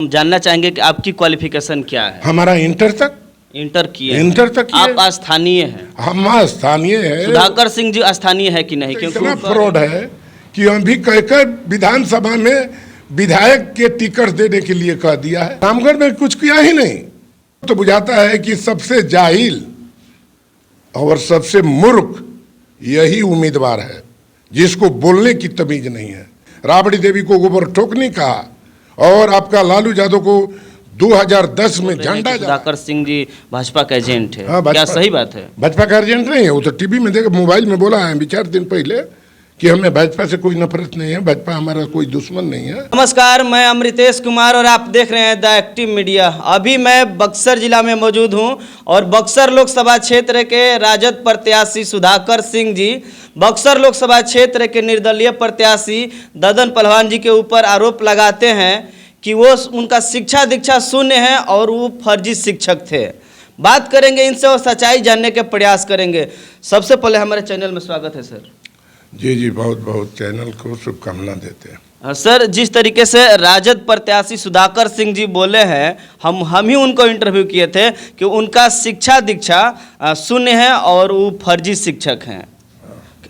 हम जानना चाहेंगे कि आपकी क्वालिफिकेशन क्या है। हमारा इंटर तक इंटर तक किए। आप स्थानीय हैं। हम स्थानीय है। सुधाकर सिंह जी स्थानीय है कि नहीं? तो क्योंकि इतना फ्रॉड है कि अभी कहकर विधानसभा में विधायक के टिकट देने के लिए कह दिया है। रामगढ़ में कुछ किया ही नहीं, तो बुझाता है कि सबसे जाहिल और सबसे मूर्ख यही उम्मीदवार है जिसको बोलने की तमीज नहीं है। राबड़ी देवी को गोबर ठोकने कहा और आपका लालू यादव को 2010 में झंडा। सुधाकर सिंह जी भाजपा का एजेंट है। हाँ, क्या सही बात है? भाजपा का एजेंट नहीं है, वो तो टीवी में देखा, मोबाइल में बोला है 4 दिन पहले कि हमें भाजपा से कोई नफरत नहीं है, भाजपा हमारा कोई दुश्मन नहीं है। नमस्कार, मैं अमृतेश कुमार और आप देख रहे हैं द एक्टिव मीडिया। अभी मैं बक्सर जिला में मौजूद हूं और बक्सर लोकसभा क्षेत्र के राजद प्रत्याशी सुधाकर सिंह जी बक्सर लोकसभा क्षेत्र के निर्दलीय प्रत्याशी ददन पहलवान जी के ऊपर आरोप लगाते हैं कि वो उनका शिक्षा दीक्षा शून्य है और वो फर्जी शिक्षक थे। बात करेंगे इनसे और सच्चाई जानने के प्रयास करेंगे। सबसे पहले हमारे चैनल में स्वागत है सर। जी बहुत बहुत चैनल को शुभकामना देते हैं। सर, जिस तरीके से राजद प्रत्याशी सुधाकर सिंह जी बोले हैं, हम ही उनको इंटरव्यू किए थे कि उनका शिक्षा दीक्षा शून्य है और वो फर्जी शिक्षक हैं।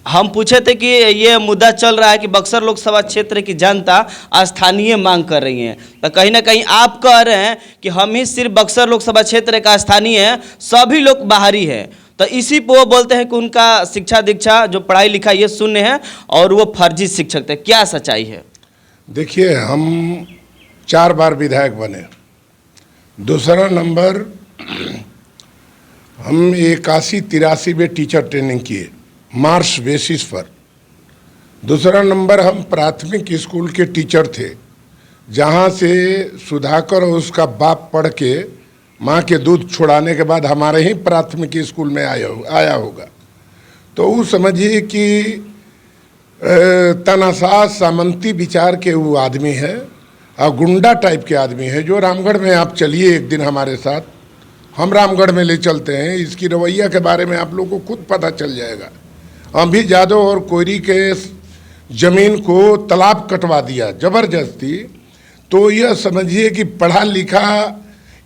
हम पूछे थे कि ये मुद्दा चल रहा है कि बक्सर लोकसभा क्षेत्र की जनता स्थानीय मांग कर रही है, तो कहीं ना कहीं आप कह रहे हैं कि हम ही सिर्फ बक्सर लोकसभा क्षेत्र का स्थानीय है, सभी लोग बाहरी हैं। तो इसी पे वो बोलते हैं कि उनका शिक्षा दीक्षा जो पढ़ाई लिखाई ये शून्य है और वो फर्जी शिक्षक थे। क्या सच्चाई है? देखिए, हम 4 बार विधायक बने। दूसरा नंबर, हम 81-83 में टीचर ट्रेनिंग किए मार्च बेसिस पर। दूसरा नंबर, हम प्राथमिक स्कूल के टीचर थे जहाँ से सुधाकर और उसका बाप पढ़ के माँ के दूध छुड़ाने के बाद हमारे ही प्राथमिक स्कूल में आया होगा। तो वो समझिए कि तनाशाह सामंती विचार के वो आदमी है और गुंडा टाइप के आदमी है। जो रामगढ़ में आप चलिए एक दिन हमारे साथ, हम रामगढ़ में ले चलते हैं, इसकी रवैया के बारे में आप लोगों को खुद पता चल जाएगा। अभी यादव और कोयरी के जमीन को तालाब कटवा दिया जबरदस्ती। तो यह समझिए कि पढ़ा लिखा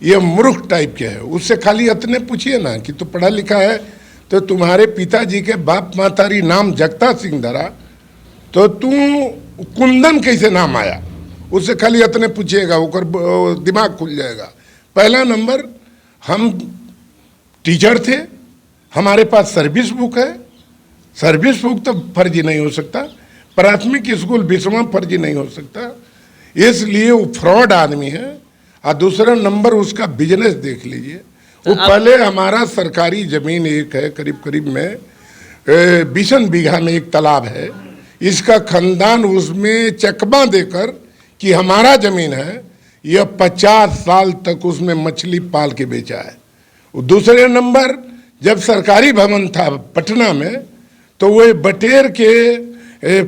ये मूर्ख टाइप के है। उससे खाली इतने पूछिए ना कि तू पढ़ा लिखा है तो तुम्हारे पिताजी के बाप मातारी नाम जगता सिंह धरा, तो तू कुंदन कैसे नाम आया, उससे खाली इतने पूछिएगा, वो दिमाग खुल जाएगा। पहला नंबर, हम टीचर थे, हमारे पास सर्विस बुक है। सर्विस बुक तो फर्जी नहीं हो सकता, प्राथमिक स्कूल विषमा फर्जी नहीं हो सकता, इसलिए वो फ्रॉड आदमी है। और दूसरा नंबर, उसका बिजनेस देख लीजिए। वो पहले हमारा सरकारी जमीन एक है, करीब करीब में 20 बीघा में एक तालाब है, इसका खानदान उसमें चकमा देकर कि हमारा जमीन है, यह 50 साल तक उसमें मछली पाल के बेचा है। दूसरे नंबर, जब सरकारी भवन था पटना में तो वो बटेर के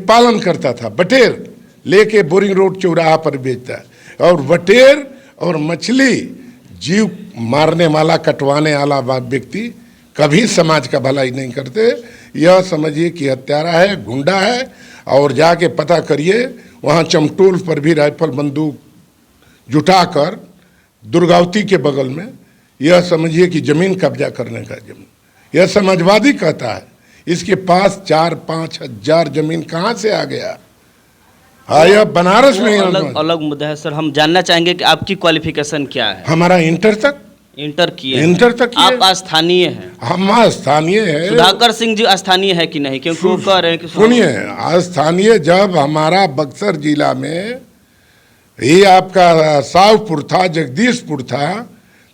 पालन करता था, बटेर लेके बोरिंग रोड चौराहा पर बेचता है। और बटेर और मछली जीव मारने वाला, कटवाने वाला व्यक्ति कभी समाज का भलाई नहीं करते। यह समझिए कि हत्यारा है, गुंडा है। और जाके पता करिए, वहाँ चमटोल पर भी राइफल बंदूक जुटाकर दुर्गावती के बगल में, यह समझिए कि जमीन कब्जा करने का जमीन, यह समाजवादी कहता है। इसके पास 4-5 हजार जमीन कहाँ से आ गया? यह बनारस में अलग मुद्दा है सर। हम जानना चाहेंगे कि आपकी क्वालिफिकेशन क्या है। हमारा इंटर तक इंटर तक आप स्थानीय हैं। हम स्थानीय है। सुधाकर सिंह जी स्थानीय है कि नहीं? क्योंकि वो कह रहे हैं कि सुनिए, स्थानीय जब हमारा बक्सर जिला में ये आपका सावपुर था, जगदीशपुर था,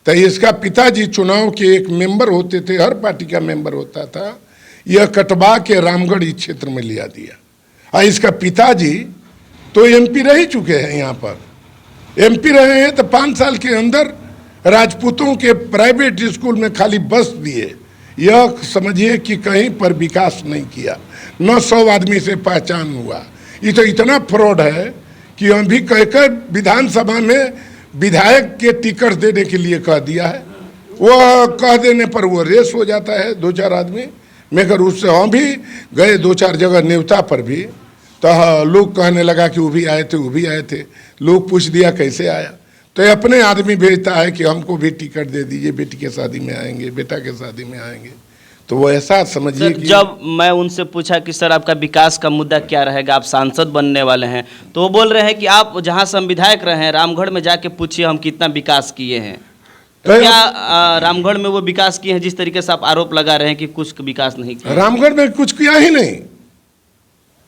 तो इसका पिताजी चुनाव के एक मेंबर होते थे, हर पार्टी का मेंबर होता था। यह कटवा के रामगढ़ क्षेत्र में लिया दिया। और इसका पिताजी तो एमपी रह ही चुके हैं, यहाँ पर एमपी रहे हैं। तो 5 साल के अंदर राजपूतों के प्राइवेट स्कूल में खाली बस दिए। यह समझिए कि कहीं पर विकास नहीं किया, न 100 आदमी से पहचान हुआ। ये तो इतना फ्रॉड है कि अभी कहकर विधानसभा में विधायक के टिकट देने के लिए कह दिया है। वो कह देने पर वो रेस हो जाता है 2-4 आदमी। मगर उससे हम भी गए 2-4 जगह न्योता पर भी, तो लोग कहने लगा कि वो भी आए थे। लोग पूछ दिया कैसे आया, तो ये अपने आदमी भेजता है कि हमको भी टिकट दे दीजिए, बेटी के शादी में आएंगे, बेटा के शादी में आएंगे। तो वो ऐसा समझिए सर, कि जब मैं उनसे पूछा कि सर आपका विकास का मुद्दा क्या रहेगा, आप सांसद बनने वाले हैं, तो वो बोल रहे हैं कि आप जहां से हम विधायक रहे हैं रामगढ़ में जाके पूछिए हम कितना विकास किए हैं। तो तो क्या रामगढ़ में वो विकास किए हैं जिस तरीके से आप आरोप लगा रहे हैं कि कुछ विकास नहीं किया? रामगढ़ में कुछ किया ही नहीं।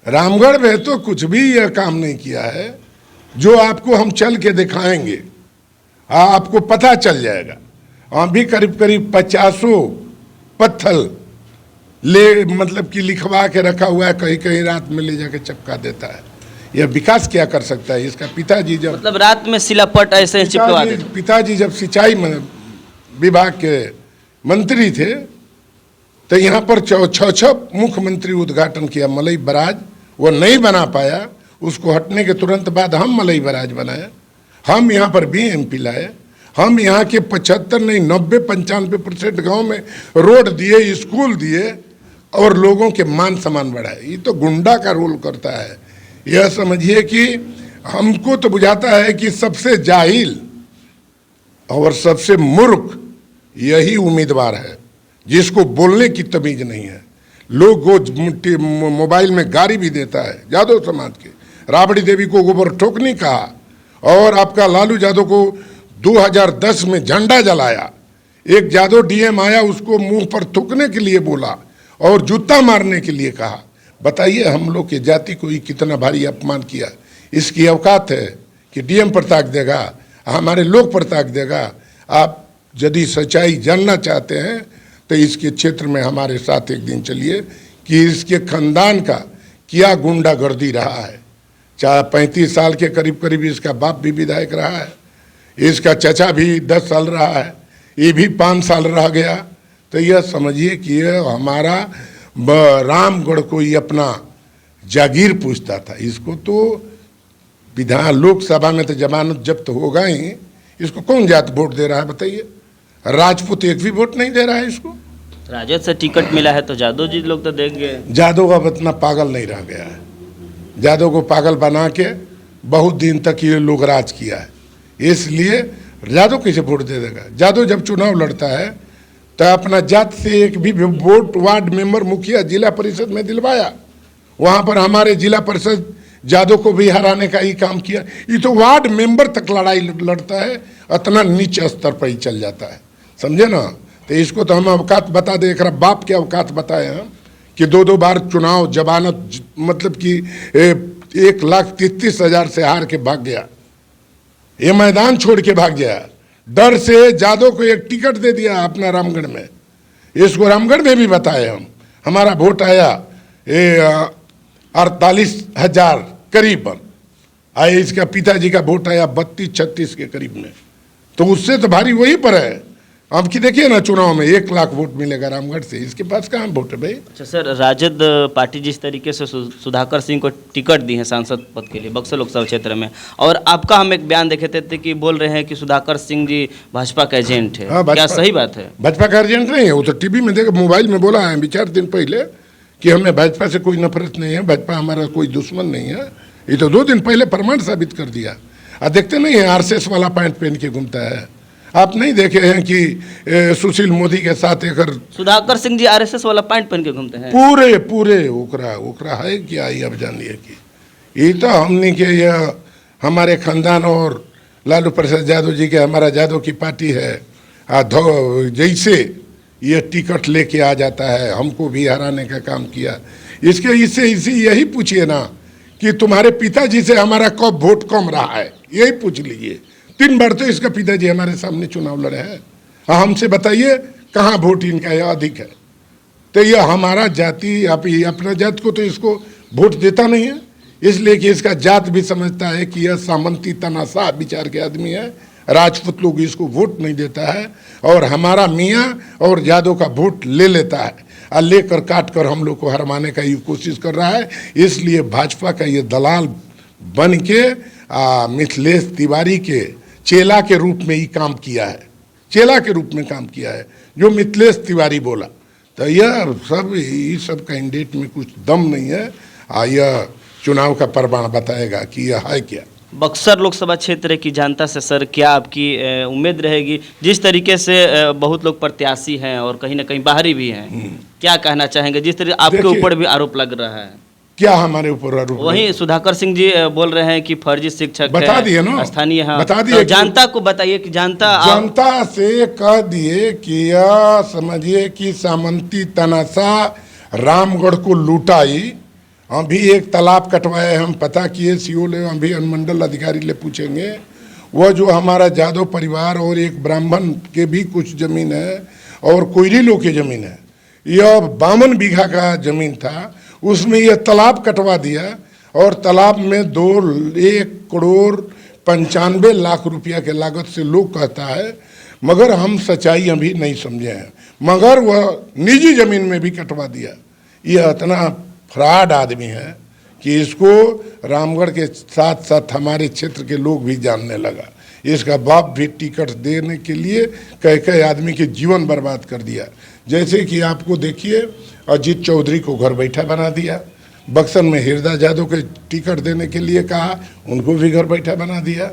रामगढ़ में तो कुछ भी यह काम नहीं किया है जो आपको हम चल के दिखाएंगे, आपको पता चल जाएगा। अभी करीब करीब 50 पत्थर मतलब कि लिखवा के रखा हुआ है, कहीं कहीं रात में ले जाके चपका देता है। यह विकास क्या कर सकता है? इसका पिताजी जब मतलब रात में शिलापट ऐसे चिपकवा देते? पिताजी जब सिंचाई विभाग के मंत्री थे तो यहाँ पर 6 मुख्यमंत्री उद्घाटन किया। मलई बराज वो नहीं बना पाया, उसको हटने के तुरंत बाद हम मलई बराज बनाए। हम यहाँ पर बीएमपी लाए। हम यहाँ के 75 नहीं 90-95% गाँव में रोड दिए, स्कूल दिए और लोगों के मान सम्मान बढ़ाए। ये तो गुंडा का रोल करता है। यह समझिए कि हमको तो बुझाता है कि सबसे जाहिल और सबसे मूर्ख यही उम्मीदवार है जिसको बोलने की तमीज नहीं है। लोग को मोबाइल में गाली भी देता है। यादव समाज के राबड़ी देवी को गोबर ठोकने कहा और आपका लालू यादव को 2010 में झंडा जलाया। एक यादव डीएम आया, उसको मुंह पर थूकने के लिए बोला और जूता मारने के लिए कहा। बताइए हम लोग के जाति को ही कितना भारी अपमान किया। इसकी औकात है कि डीएम पर ताक देगा, हमारे लोग पर ताक देगा। आप यदि सच्चाई जानना चाहते हैं तो इसके क्षेत्र में हमारे साथ एक दिन चलिए कि इसके खानदान का क्या गुंडागर्दी रहा है। 35 साल के करीब करीब इसका बाप भी विधायक रहा है, इसका चचा भी 10 साल रहा है, ये भी 5 साल रह गया। तो यह समझिए कि यह हमारा रामगढ़ को ही अपना जागीर पूछता था। इसको तो विधान लोकसभा में तो जमानत जब्त होगा ही। इसको कौन जात वोट दे रहा है बताइए? राजपूत एक भी वोट नहीं दे रहा है इसको। राजद से टिकट मिला है तो यादव जी लोग तो देंगे। यादव अब इतना पागल नहीं रह गया है। यादव को पागल बना के बहुत दिन तक ये लोग राज किया है, इसलिए यादव कैसे वोट दे देगा? यादव जब चुनाव लड़ता है तो अपना जात से एक भी वोट वार्ड मेंबर, मुखिया, जिला परिषद में दिलवाया। वहाँ पर हमारे जिला परिषद यादव को भी हराने का ही काम किया। ये तो वार्ड मेंबर तक लड़ाई लड़ता है, इतना नीचे स्तर पर ही चल जाता है, समझे ना? तो इसको तो हम अवकात बता दे, एक बाप के अवकात बताए हम कि 2 बार चुनाव जमानत मतलब कि 1,33,000 से हार के भाग गया। ये मैदान छोड़ के भाग गया। डर से यादव को एक टिकट दे दिया अपना रामगढ़ में। इसको रामगढ़ में भी बताए हम। हमारा वोट आया 48,000 करीबन आए, इसका पिताजी का वोट आया 32-36 के करीब में। तो उससे तो भारी वही पर है। अब की देखिए ना, चुनाव में 1 लाख वोट मिलेगा रामगढ़ से, इसके पास कहाँ वोट है भाई? अच्छा सर, राजद पार्टी जिस तरीके से सुधाकर सिंह को टिकट दी है सांसद पद के लिए बक्सर लोकसभा क्षेत्र में, और आपका हम एक बयान देखे थे कि बोल रहे हैं कि सुधाकर सिंह जी भाजपा का एजेंट है। क्या सही बात है? भाजपा का एजेंट नहीं है, वो तो टीवी में देख मोबाइल में बोला है 4 दिन पहले कि हमें भाजपा से कोई नफरत नहीं है, भाजपा हमारा कोई दुश्मन नहीं है। ये तो 2 दिन पहले प्रमाण साबित कर दिया। देखते नहीं है आरएसएस वाला पैंट पहन के घूमता है। आप नहीं देखे हैं कि सुशील मोदी के साथ एक सुधाकर सिंह जी आरएसएस वाला पैंट पहन के घूमते हैं? पूरे ओकरा है क्या? ये अब जानिए कि ये तो हमने के यह हमारे खानदान और लालू प्रसाद यादव जी के, हमारा यादव की पार्टी है। जैसे ये टिकट लेके आ जाता है, हमको भी हराने का काम किया। इससे यही पूछिए ना कि तुम्हारे पिताजी से हमारा कब वोट कम रहा है, यही पूछ लीजिए। 3 बार तो इसका पिताजी हमारे सामने चुनाव लड़े हैं। हमसे बताइए कहाँ वोट इनका यह अधिक है? तो यह हमारा जाति अपना जात को तो इसको वोट देता नहीं है, इसलिए कि इसका जात भी समझता है कि यह सामंती तनाशाह विचार के आदमी है। राजपूत लोग इसको वोट नहीं देता है और हमारा मियाँ और यादव का वोट ले लेता है और लेकर काट कर हम लोग को हरवाने का ये कोशिश कर रहा है। इसलिए भाजपा का ये दलाल बन के मिथिलेश तिवारी के चेला के रूप में ही काम किया है, चेला के रूप में काम किया है जो मिथिलेश तिवारी बोला। तो यह सब कैंडिडेट में कुछ दम नहीं है। यह चुनाव का परिणाम बताएगा कि यह है क्या। बक्सर लोकसभा क्षेत्र की जनता से सर क्या आपकी उम्मीद रहेगी, जिस तरीके से बहुत लोग प्रत्याशी हैं और कहीं ना कहीं बाहरी भी हैं, क्या कहना चाहेंगे जिस तरह आपके देखिए, ऊपर भी आरोप लग रहा है? क्या हमारे ऊपर आरोप? वहीं सुधाकर सिंह जी बोल रहे हैं कि फर्जी शिक्षक बता दिए ना, स्थानीय है, बता दिए तो जनता को बताइए कि जनता से कह दिए कि यह समझिए कि सामंती तनाशाह रामगढ़ को लूटाई। अभी एक तालाब कटवाए, हम पता किए सीओ ले, अभी अनुमंडल अधिकारी ले पूछेंगे। वह जो हमारा जादव परिवार और एक ब्राह्मण के भी कुछ जमीन है और कोयली लोग की जमीन है, यह 52 बीघा का जमीन था, उसमें यह तालाब कटवा दिया और तालाब में 1 करोड़ 95 लाख रुपया के लागत से लोग कहता है, मगर हम सच्चाई अभी नहीं समझे हैं। मगर वह निजी जमीन में भी कटवा दिया। यह इतना फ्रॉड आदमी है कि इसको रामगढ़ के साथ साथ हमारे क्षेत्र के लोग भी जानने लगा। इसका बाप भी टिकट देने के लिए कई आदमी के जीवन बर्बाद कर दिया। जैसे कि आपको देखिए, अजीत चौधरी को घर बैठा बना दिया, बक्सर में हृदय यादव के टिकट देने के लिए कहा, उनको भी घर बैठा बना दिया।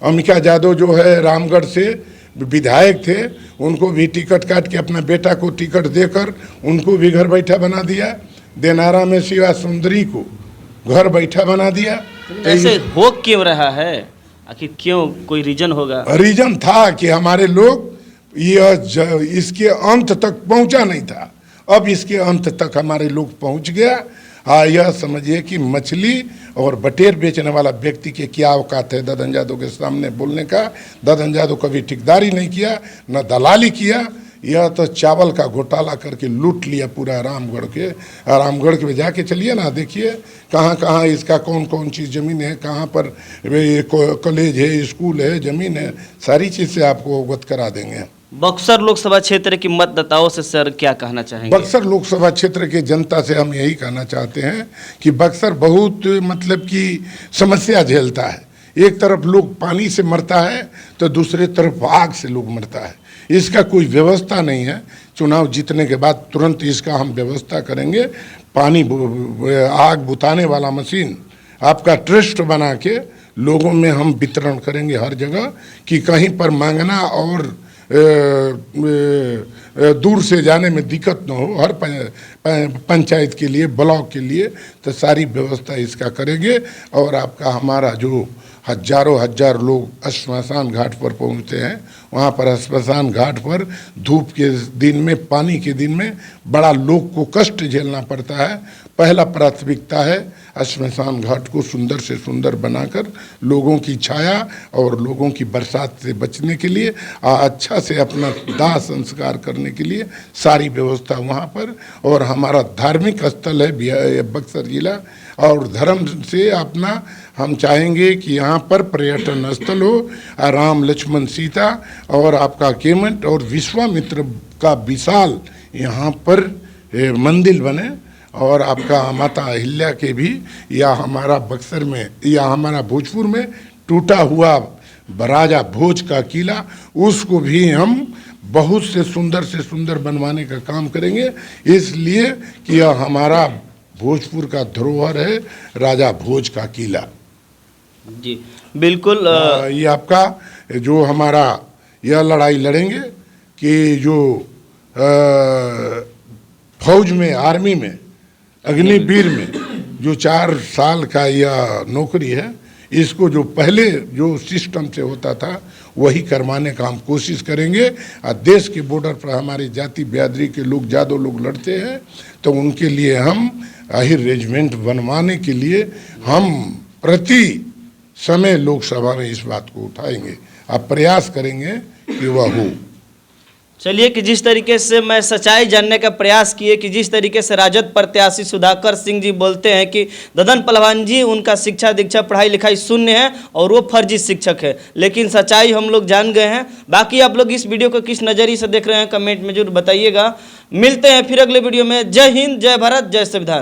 अमिका यादव जो है रामगढ़ से विधायक थे, उनको भी टिकट काट के अपना बेटा को टिकट देकर उनको भी घर बैठा बना दिया। देनारा में शिवा सुंदरी को घर बैठा बना दिया। तो ऐसे हो क्यों रहा है, आखिर क्यों, कोई रीजन होगा? रीजन था कि हमारे लोग इसके अंत तक पहुंचा नहीं था, अब इसके अंत तक हमारे लोग पहुंच गया। हाँ, यह समझिए कि मछली और बटेर बेचने वाला व्यक्ति के क्या औकात है ददन यादव के सामने बोलने का। ददन यादव कभी ठेकेदारी नहीं किया, न दलाली किया, यह तो चावल का घोटाला करके लूट लिया पूरा रामगढ़ के। रामगढ़ के जाके चलिए ना, देखिए कहाँ कहाँ इसका कौन कौन चीज़ ज़मीन है, कहाँ पर कॉलेज है, स्कूल है, ज़मीन है, सारी चीज़ से आपको अवगत करा देंगे। बक्सर लोकसभा क्षेत्र की मतदाताओं से सर क्या कहना चाहेंगे? बक्सर लोकसभा क्षेत्र के जनता से हम यही कहना चाहते हैं कि बक्सर बहुत मतलब कि समस्या झेलता है। एक तरफ लोग पानी से मरता है तो दूसरे तरफ आग से लोग मरता है। इसका कोई व्यवस्था नहीं है। चुनाव जीतने के बाद तुरंत इसका हम व्यवस्था करेंगे। पानी आग बुताने वाला मशीन आपका ट्रस्ट बना के लोगों में हम वितरण करेंगे हर जगह, कि कहीं पर मांगना और दूर से जाने में दिक्कत न हो। हर पंचायत के लिए, ब्लॉक के लिए तो सारी व्यवस्था इसका करेंगे। और आपका हमारा जो हजारों हजार लोग श्मशान घाट पर पहुंचते हैं, वहाँ पर श्मशान घाट पर धूप के दिन में, पानी के दिन में बड़ा लोग को कष्ट झेलना पड़ता है। पहला प्राथमिकता है श्मशान घाट को सुंदर से सुंदर बनाकर लोगों की छाया और लोगों की बरसात से बचने के लिए, अच्छा से अपना दाह संस्कार करने के लिए सारी व्यवस्था वहाँ पर। और हमारा धार्मिक स्थल है बक्सर जिला, और धर्म से अपना हम चाहेंगे कि यहाँ पर पर्यटन स्थल हो, राम लक्ष्मण सीता और आपका केमट और विश्वामित्र का विशाल यहाँ पर मंदिर बने। और आपका माता अहिल्या के भी, या हमारा बक्सर में या हमारा भोजपुर में टूटा हुआ राजा भोज का किला, उसको भी हम बहुत से सुंदर बनवाने का काम करेंगे, इसलिए कि यह हमारा भोजपुर का धरोहर है, राजा भोज का किला। जी बिल्कुल। ये आपका जो हमारा यह लड़ाई लड़ेंगे कि जो फौज में, आर्मी में, अग्निवीर में जो 4 साल का यह नौकरी है, इसको जो पहले जो सिस्टम से होता था वही करवाने का हम कोशिश करेंगे। और देश के बॉर्डर पर हमारी जाति बिरादरी के लोग, ज़्यादा लोग लड़ते हैं, तो उनके लिए हम आहिर रेजिमेंट बनवाने के लिए हम प्रति समय लोकसभा में इस बात को उठाएंगे। आप प्रयास करेंगे कि वह हो। चलिए, कि जिस तरीके से मैं सच्चाई जानने का प्रयास किए कि जिस तरीके से राजद प्रत्याशी सुधाकर सिंह जी बोलते हैं कि ददन पहलवान जी उनका शिक्षा दीक्षा पढ़ाई लिखाई शून्य है और वो फर्जी शिक्षक है, लेकिन सच्चाई हम लोग जान गए हैं। बाकी आप लोग इस वीडियो को किस नज़रिए से देख रहे हैं कमेंट में जरूर बताइएगा। मिलते हैं फिर अगले वीडियो में। जय हिंद, जय भारत, जय संविधान।